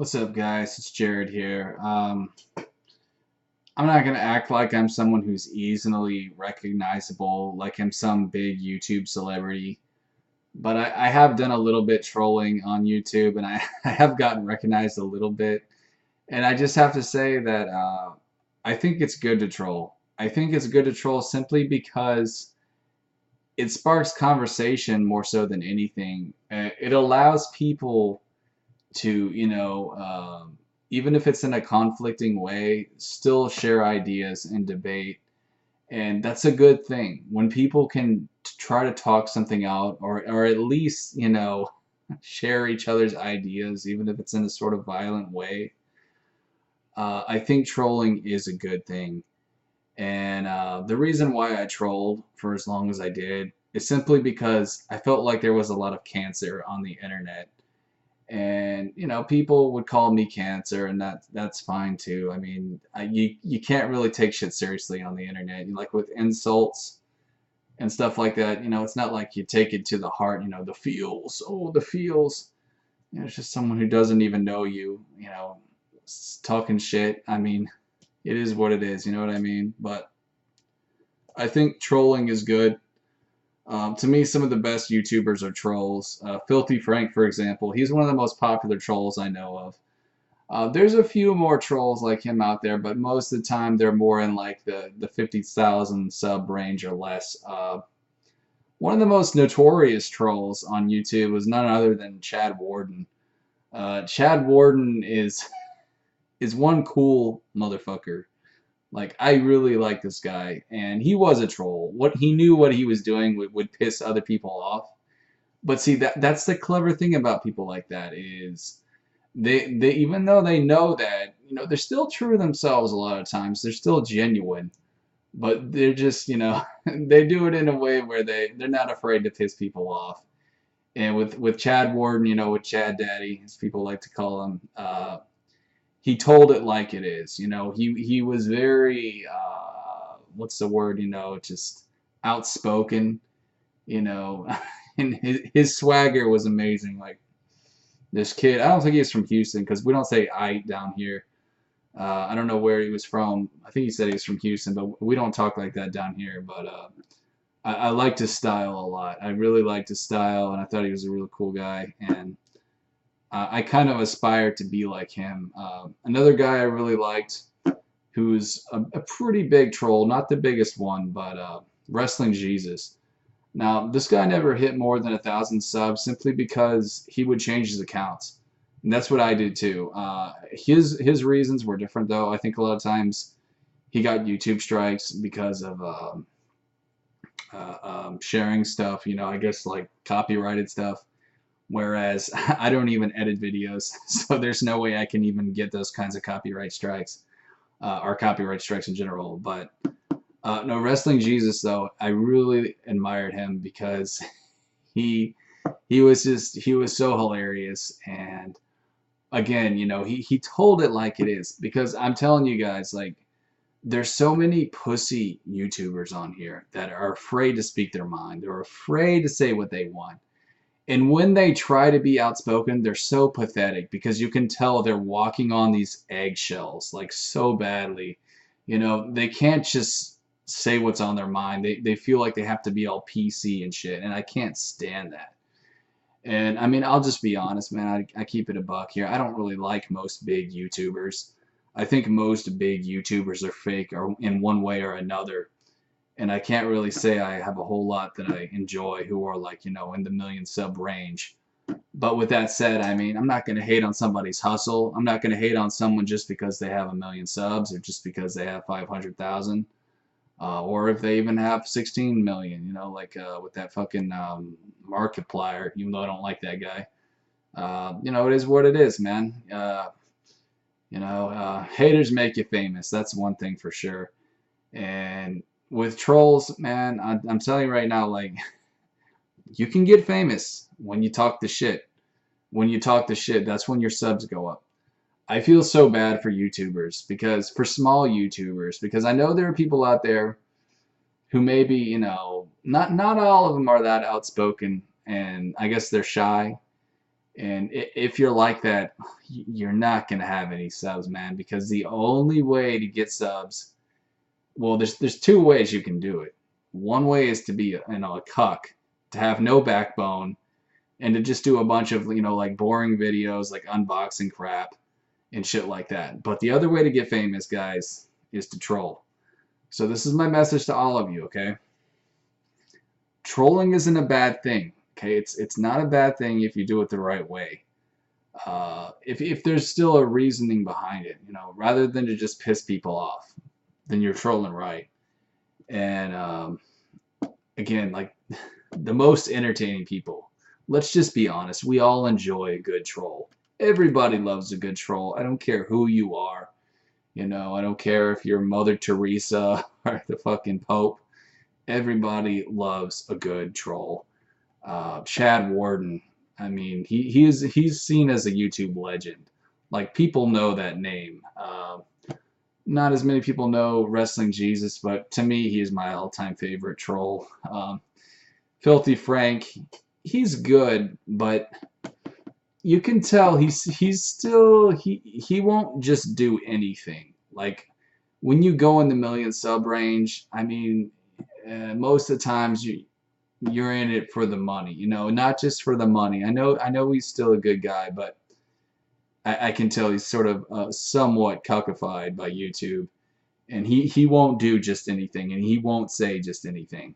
What's up, guys? It's Jared here. I'm not gonna act like I'm someone who's easily recognizable, like I'm some big YouTube celebrity, but I have done a little bit trolling on YouTube, and I have gotten recognized a little bit. And I just have to say that I think it's good to troll. I think it's good to troll simply because it sparks conversation more so than anything. It allows people to, even if it's in a conflicting way, still share ideas and debate. And that's a good thing. When people can try to talk something out or at least, share each other's ideas, even if it's in a sort of violent way, I think trolling is a good thing. And the reason why I trolled for as long as I did is simply because I felt like there was a lot of cancer on the internet, and people would call me cancer, and that's fine too. I mean, you can't really take shit seriously on the internet, like with insults and stuff like that. It's not like you take it to the heart. The feels, oh, the feels. It's just someone who doesn't even know you, talking shit. I mean, it is what it is, you know what I mean? But I think trolling is good. To me, some of the best YouTubers are trolls. Filthy Frank, for example, he's one of the most popular trolls I know of. There's a few more trolls like him out there, but most of the time they're more in like the 50,000 sub range or less. One of the most notorious trolls on YouTube was none other than Chad Warden. Chad Warden is one cool motherfucker. Like, I really like this guy, and he was a troll. What he knew what he was doing would piss other people off. But see, that's the clever thing about people like that is they even though they know that, they're still true to themselves a lot of times. They're still genuine, but they're just, they do it in a way where they're not afraid to piss people off. And with Chad Warden, with Chad Daddy, as people like to call him, he told it like it is. He was very what's the word? Just outspoken. You know, and his swagger was amazing. Like this kid, I don't think he's from Houston because we don't say "I" down here. I don't know where he was from. I think he said he was from Houston, but we don't talk like that down here. But I liked his style a lot. I really liked his style, and I thought he was a really cool guy. And I kind of aspired to be like him. Another guy I really liked, who's a pretty big troll, not the biggest one, but Wrestling Jesus. Now, this guy never hit more than 1,000 subs simply because he would change his accounts. And that's what I did too. His reasons were different though. I think a lot of times he got YouTube strikes because of sharing stuff, I guess like copyrighted stuff. Whereas I don't even edit videos, so there's no way I can even get those kinds of copyright strikes, or copyright strikes in general. But no, Wrestling Jesus though, I really admired him because he he was so hilarious. And again, he told it like it is, because I'm telling you guys, like, there's so many pussy YouTubers on here that are afraid to speak their mind. They're afraid to say what they want. And when they try to be outspoken, they're so pathetic because you can tell they're walking on these eggshells like so badly. They can't just say what's on their mind. They feel like they have to be all PC and shit, and I can't stand that. And I mean, I'll just be honest, man. I keep it a buck here. I don't really like most big YouTubers. I think most big YouTubers are fake or in one way or another. And I can't really say I have a whole lot that I enjoy who are like, in the million sub range. But with that said, I mean, I'm not going to hate on somebody's hustle. I'm not going to hate on someone just because they have 1 million subs or just because they have 500,000. Or if they even have 16 million, like with that fucking Markiplier, even though I don't like that guy. It is what it is, man. Haters make you famous. That's one thing for sure. And with trolls, man, I'm telling you right now, like, you can get famous when you talk the shit. When you talk the shit, that's when your subs go up. I feel so bad for YouTubers, because for small YouTubers, because I know there are people out there who maybe, not all of them are that outspoken, and I guess they're shy. And if you're like that, you're not gonna have any subs, man, because the only way to get subs, well, there's two ways you can do it. One way is to be a cuck, to have no backbone, and to just do a bunch of like boring videos, like unboxing crap and shit like that. But the other way to get famous, guys, is to troll. So this is my message to all of you, okay? Trolling isn't a bad thing. Okay, it's not a bad thing if you do it the right way. If there's still a reasoning behind it, rather than to just piss people off, then you're trolling right. And again, like the most entertaining people. Let's just be honest. We all enjoy a good troll. Everybody loves a good troll. I don't care who you are. I don't care if you're Mother Teresa or the fucking Pope. Everybody loves a good troll. Chad Warden. I mean, he's seen as a YouTube legend. Like people know that name. Not as many people know Wrestling Jesus, but to me, he's my all-time favorite troll. Filthy Frank, he's good, but you can tell he's still he won't just do anything. Like when you go in the million sub range, I mean, most of the times you're in it for the money, not just for the money. I know he's still a good guy, but I can tell he's sort of somewhat cuckified by YouTube, and he won't do just anything, and he won't say just anything.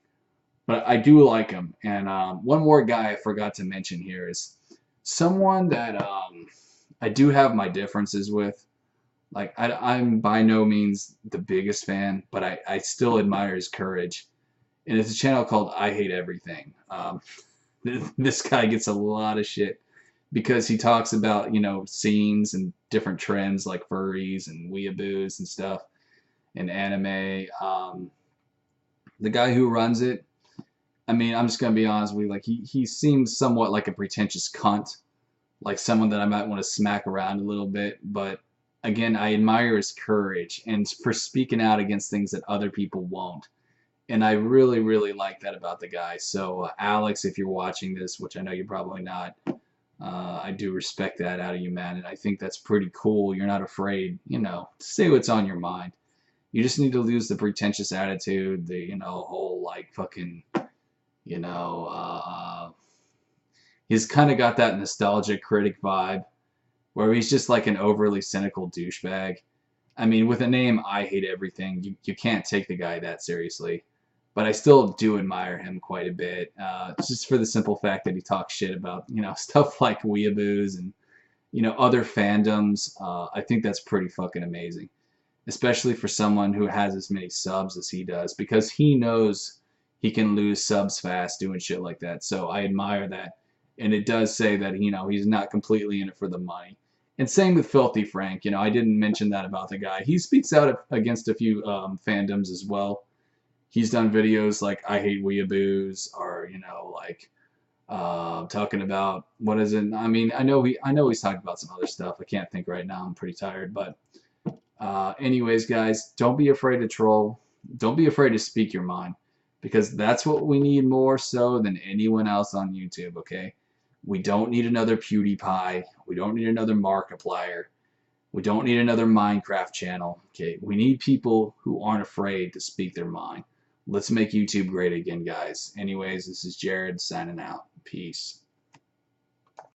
But I do like him. And one more guy I forgot to mention here is someone that I do have my differences with. Like I'm by no means the biggest fan, but I still admire his courage. And it's a channel called I Hate Everything. This guy gets a lot of shit because he talks about scenes and different trends like furries and weeaboos and stuff and anime. The guy who runs it, I mean, I'm just gonna be honest with you. Like he seems somewhat like a pretentious cunt, like someone that I might want to smack around a little bit. But again, I admire his courage and for speaking out against things that other people won't. And I really, really like that about the guy. So Alex, if you're watching this, which I know you're probably not, I do respect that out of you, man. And I think that's pretty cool. You're not afraid, to say what's on your mind. You just need to lose the pretentious attitude, the whole like fucking you know, he's kind of got that nostalgic critic vibe where he's just like an overly cynical douchebag. I mean, with a name I Hate Everything, you can't take the guy that seriously. But I still do admire him quite a bit, just for the simple fact that he talks shit about, stuff like weeaboos and, other fandoms. I think that's pretty fucking amazing, especially for someone who has as many subs as he does, because he knows he can lose subs fast doing shit like that. So I admire that. And it does say that, he's not completely in it for the money. And same with Filthy Frank. I didn't mention that about the guy. He speaks out against a few fandoms as well. He's done videos like I Hate Weeaboos, or like talking about what is it? I mean, I know he's talking about some other stuff. I can't think right now. I'm pretty tired. But anyways, guys, don't be afraid to troll. Don't be afraid to speak your mind, because that's what we need more so than anyone else on YouTube. Okay, we don't need another PewDiePie. We don't need another Markiplier. We don't need another Minecraft channel. Okay, we need people who aren't afraid to speak their mind. Let's make YouTube great again, guys. Anyways, this is Jared signing out. Peace.